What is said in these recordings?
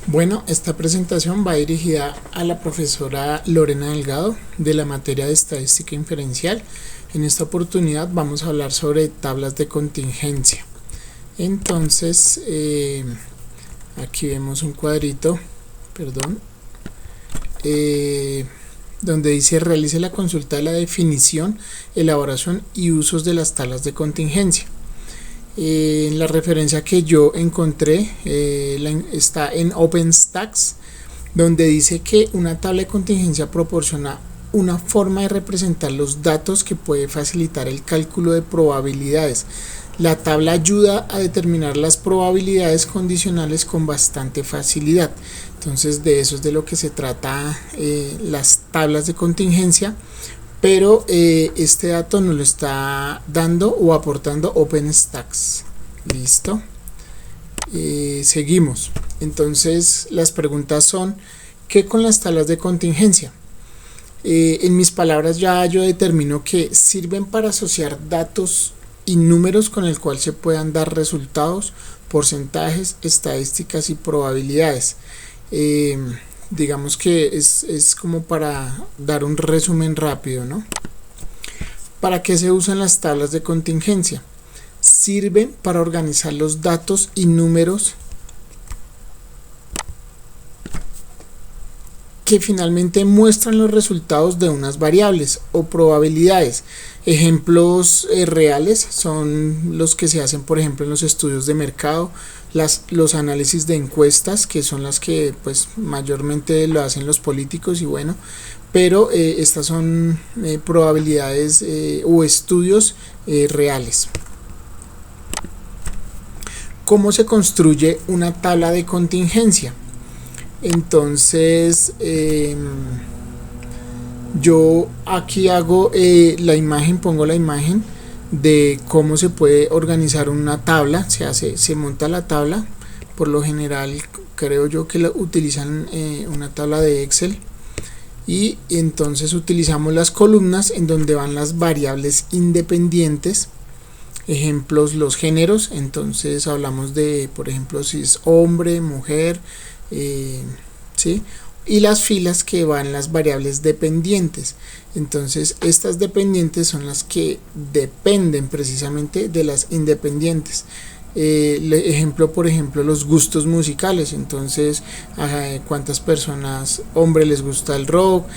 Bueno, esta presentación va dirigida a la profesora Lorena Delgado de la materia de estadística inferencial. En esta oportunidad vamos a hablar sobre tablas de contingencia. Entonces, aquí vemos un cuadrito, perdón, donde dice realice la consulta de la definición, elaboración y usos de las tablas de contingencia. La referencia que yo encontré está en OpenStax, donde dice que una tabla de contingencia proporciona una forma de representar los datos que puede facilitar el cálculo de probabilidades. La tabla ayuda a determinar las probabilidades condicionales con bastante facilidad. Entonces de eso es de lo que se trata las tablas de contingencia, pero este dato nos lo está dando o aportando OpenStax. Listo. Seguimos. Entonces las preguntas son: ¿qué con las tablas de contingencia? En mis palabras ya yo determino que sirven para asociar datos y números con el cual se puedan dar resultados, porcentajes, estadísticas y probabilidades. Digamos que es como para dar un resumen rápido, ¿no? ¿Para qué se usan las tablas de contingencia? Sirven para organizar los datos y números que finalmente muestran los resultados de unas variables o probabilidades. Ejemplos reales son los que se hacen, por ejemplo, en los estudios de mercado, los análisis de encuestas, que son las que pues mayormente lo hacen los políticos, y bueno, pero estas son probabilidades o estudios reales. ¿Cómo se construye una tabla de contingencia? Entonces yo aquí hago la imagen, pongo la imagen de cómo se puede organizar una tabla. Se monta la tabla. Por lo general creo yo que utilizan una tabla de Excel, y entonces utilizamos las columnas en donde van las variables independientes. Ejemplos: los géneros. Entonces hablamos de, por ejemplo, si es hombre, mujer, ¿sí? Y las filas que van las variables dependientes. Entonces estas dependientes son las que dependen precisamente de las independientes. Ejemplo, por ejemplo, los gustos musicales. Entonces cuántas personas, hombres les gusta el rock,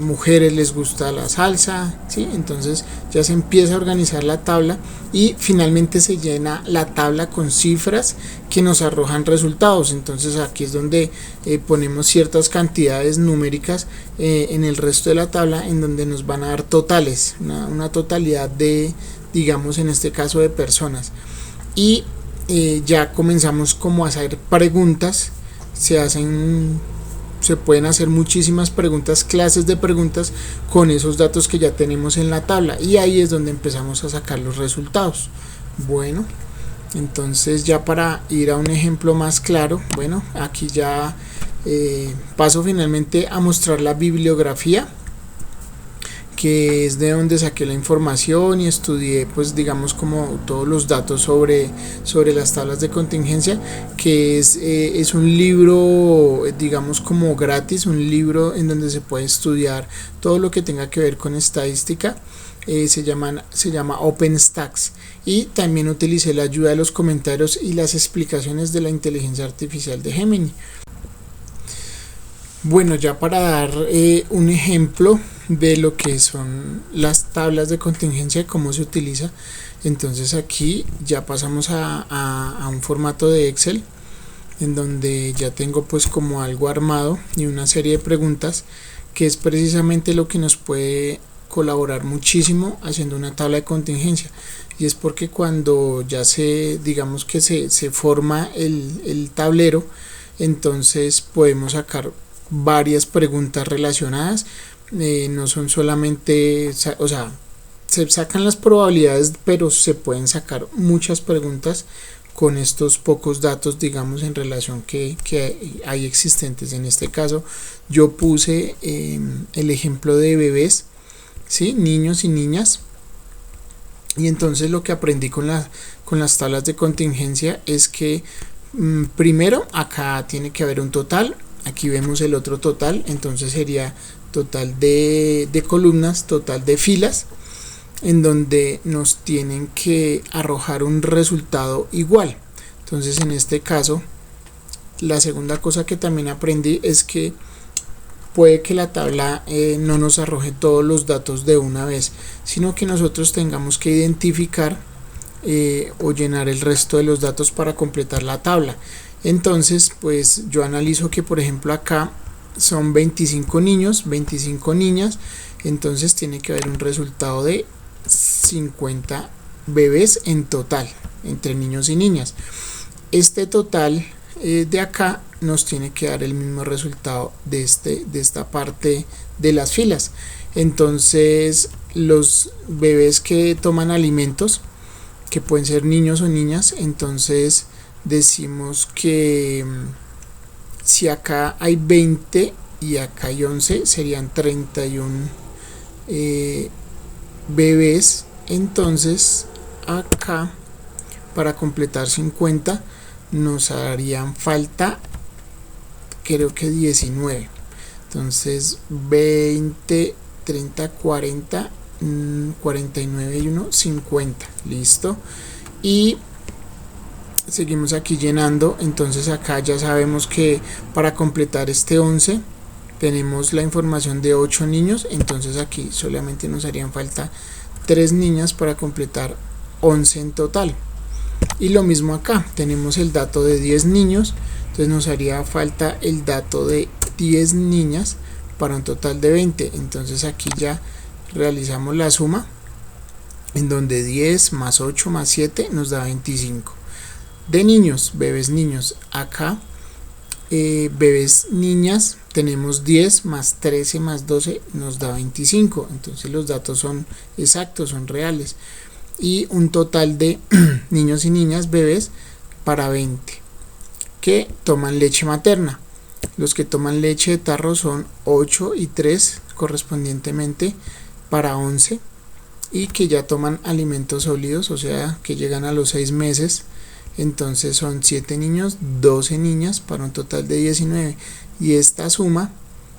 mujeres les gusta la salsa, ¿sí? Entonces ya se empieza a organizar la tabla y finalmente se llena la tabla con cifras que nos arrojan resultados. Entonces aquí es donde ponemos ciertas cantidades numéricas en el resto de la tabla, en donde nos van a dar totales, una totalidad de, digamos en este caso, de personas. Y ya comenzamos como a hacer preguntas. Se pueden hacer muchísimas preguntas, clases de preguntas con esos datos que ya tenemos en la tabla, y ahí es donde empezamos a sacar los resultados. Bueno, entonces ya para ir a un ejemplo más claro, bueno, aquí ya paso finalmente a mostrar la bibliografía, que es de donde saqué la información y estudié, pues digamos, como todos los datos sobre las tablas de contingencia, que es un libro, digamos, como gratis, un libro en donde se puede estudiar todo lo que tenga que ver con estadística. Se llama OpenStax, y también utilicé la ayuda de los comentarios y las explicaciones de la inteligencia artificial de Gemini. Bueno, ya para dar un ejemplo de lo que son las tablas de contingencia y cómo se utiliza, entonces aquí ya pasamos a un formato de Excel, en donde ya tengo pues como algo armado y una serie de preguntas, que es precisamente lo que nos puede colaborar muchísimo haciendo una tabla de contingencia. Y es porque cuando ya digamos que se forma el tablero, entonces podemos sacar varias preguntas relacionadas. No son solamente, o sea, se sacan las probabilidades, pero se pueden sacar muchas preguntas con estos pocos datos, digamos, en relación que hay existentes. En este caso yo puse el ejemplo de bebés, ¿sí? Niños y niñas. Y entonces lo que aprendí con las tablas de contingencia es que Primero acá tiene que haber un total, aquí vemos el otro total, entonces sería total de columnas, total de filas, en donde nos tienen que arrojar un resultado igual. Entonces en este caso, la segunda cosa que también aprendí es que puede que la tabla no nos arroje todos los datos de una vez, sino que nosotros tengamos que identificar o llenar el resto de los datos para completar la tabla. Entonces pues yo analizo que por ejemplo acá son 25 niños, 25 niñas, entonces tiene que haber un resultado de 50 bebés en total entre niños y niñas. Este total de acá nos tiene que dar el mismo resultado de esta parte de las filas. Entonces los bebés que toman alimentos, que pueden ser niños o niñas, entonces decimos que si acá hay 20 y acá hay 11, serían 31 bebés. Entonces acá para completar 50 nos harían falta, creo que 19. Entonces 20, 30, 40, 49 y 1, 50. Listo. Y seguimos aquí llenando. Entonces acá ya sabemos que para completar este 11 tenemos la información de 8 niños. Entonces aquí solamente nos harían falta 3 niñas para completar 11 en total. Y lo mismo acá, tenemos el dato de 10 niños, entonces nos haría falta el dato de 10 niñas para un total de 20. Entonces aquí ya realizamos la suma, en donde 10 más 8 más 7 nos da 25. De niños, bebés niños, acá bebés niñas tenemos 10 más 13 más 12 nos da 25. Entonces los datos son exactos, son reales. Y un total de niños y niñas bebés para 20 que toman leche materna. Los que toman leche de tarro son 8 y 3 correspondientemente para 11, y que ya toman alimentos sólidos, o sea que llegan a los 6 meses, entonces son 7 niños, 12 niñas para un total de 19. Y esta suma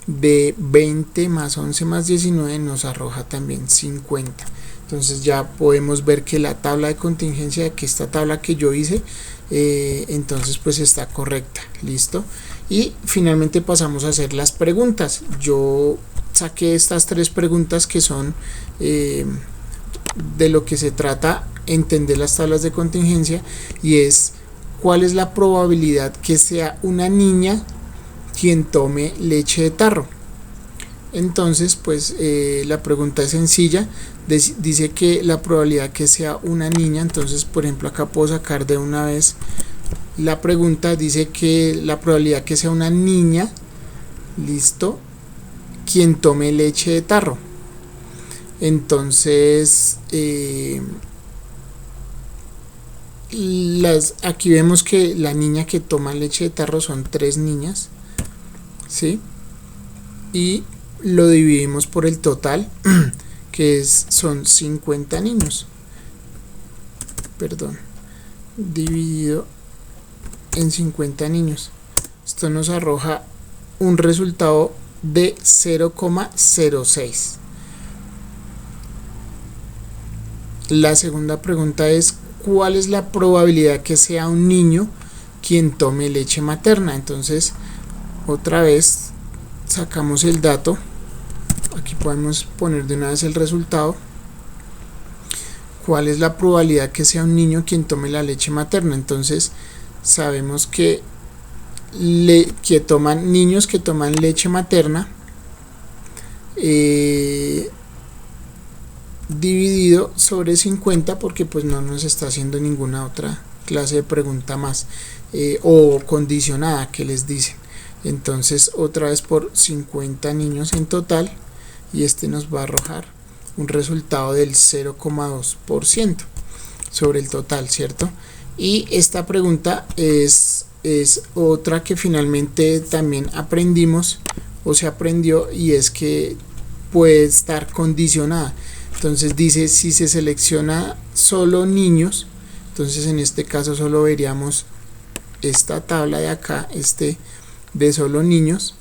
de 20 más 11 más 19 nos arroja también 50. Entonces ya podemos ver que la tabla de contingencia, que esta tabla que yo hice, entonces pues está correcta. Listo. Y finalmente pasamos a hacer las preguntas. Yo saqué estas 3 preguntas que son de lo que se trata entender las tablas de contingencia, y es: ¿cuál es la probabilidad que sea una niña quien tome leche de tarro? Entonces pues la pregunta es sencilla, dice que la probabilidad que sea una niña. Entonces por ejemplo acá puedo sacar de una vez la pregunta. Dice que la probabilidad que sea una niña, listo, quien tome leche de tarro. Entonces aquí vemos que la niña que toma leche de tarro son 3 niñas, ¿sí? Y lo dividimos por el total, que son 50 niños, perdón, dividido en 50 niños. Esto nos arroja un resultado de 0,06. La segunda pregunta es: ¿cuál es la probabilidad que sea un niño quien tome leche materna? Entonces otra vez sacamos el dato. Aquí podemos poner de una vez el resultado. ¿Cuál es la probabilidad que sea un niño quien tome la leche materna? Entonces sabemos que toman niños que toman leche materna dividido sobre 50, porque pues no nos está haciendo ninguna otra clase de pregunta más o condicionada que les dicen. Entonces otra vez por 50 niños en total, y este nos va a arrojar un resultado del 0,2% sobre el total, ¿cierto? Y esta pregunta es otra que finalmente también aprendimos o se aprendió, y es que puede estar condicionada. Entonces dice: si se selecciona solo niños, entonces en este caso solo veríamos esta tabla de acá, de solo niños,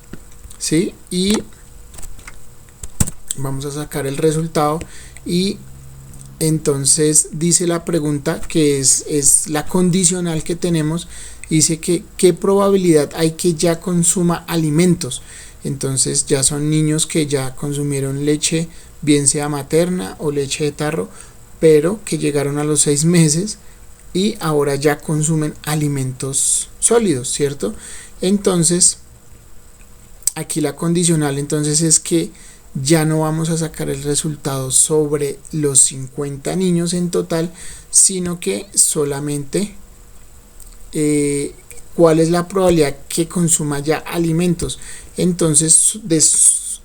¿sí? Y vamos a sacar el resultado y entonces dice la pregunta, que es la condicional que tenemos, dice que qué probabilidad hay que ya consuma alimentos. Entonces ya son niños que ya consumieron leche, bien sea materna o leche de tarro, pero que llegaron a los 6 meses y ahora ya consumen alimentos sólidos, ¿cierto? Entonces aquí la condicional entonces es que ya no vamos a sacar el resultado sobre los 50 niños en total, sino que solamente cuál es la probabilidad que consuma ya alimentos. Entonces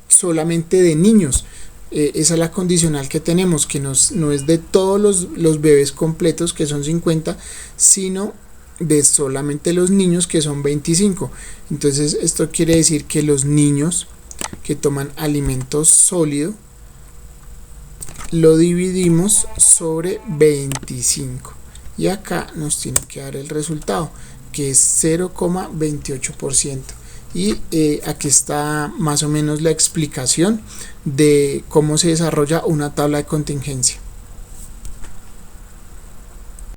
solamente de niños. Esa es la condicional que tenemos, que no es de todos los bebés completos, que son 50, sino de solamente los niños, que son 25. Entonces esto quiere decir que los niños que toman alimentos sólidos lo dividimos sobre 25 y acá nos tiene que dar el resultado, que es 0,28%. Y aquí está más o menos la explicación de cómo se desarrolla una tabla de contingencia.